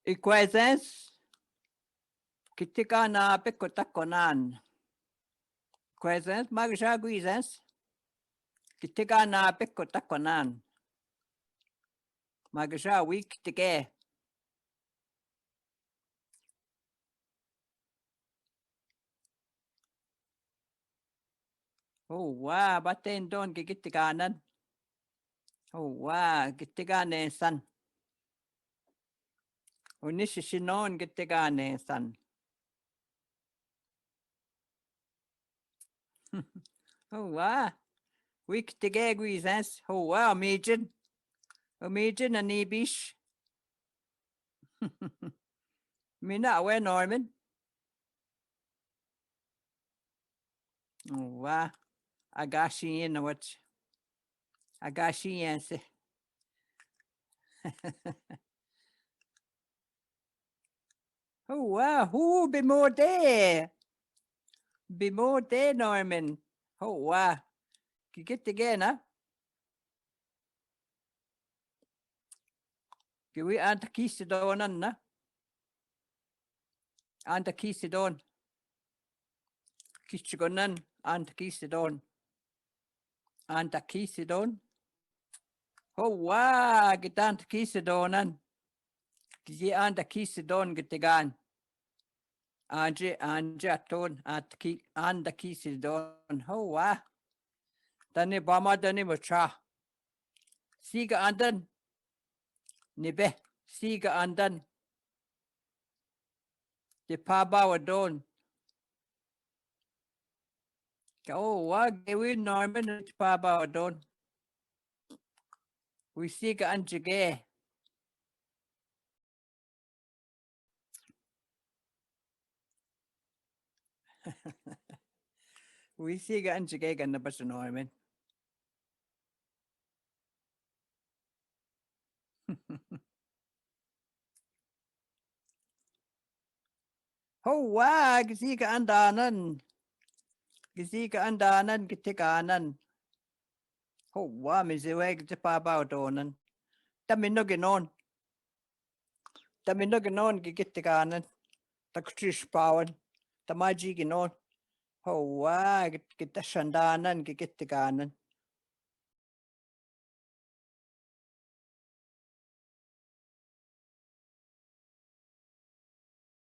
Equations ketika na pekotakonan. Equations magsha guisens ketika na pekotakonan. Magsha week tige. Oh wow, baten don gigitikanan. Oh wow, gitigane san. Unishishinon gitigane san. Oh wow, week tige guisens. Oh wow, imagine an ibish. Mina we Norman. Oh wow, agashi in what? Agashi yense. Oh wow, who be more there? Be more there, Norman. Oh wow, you get again, huh? We anta kisidon, na? Anta kisidon. Kichigonan, anta kisidon. Anta kisidon. Oh wow, get anta kisidonan. Gi anta kisidon getigan. Anje aton anda kisidon. Oh wow. Dani bama dani macha. Siga andan. Nibe. Siga andan. De paba wadon. Oh wow, gewin Norman de paba wadon. We siga anjige. We siga anjige ganna bas Norman. Oh wow, gisiga andanan. Gisiga andanan gitikanan. Oh wow, miziweg de paba wadonan. Tamino ginon. Tamino ginon gitikanan. Taktrish pawan. Tamaji ginon. Oh wow, kita shandanan gitikanan.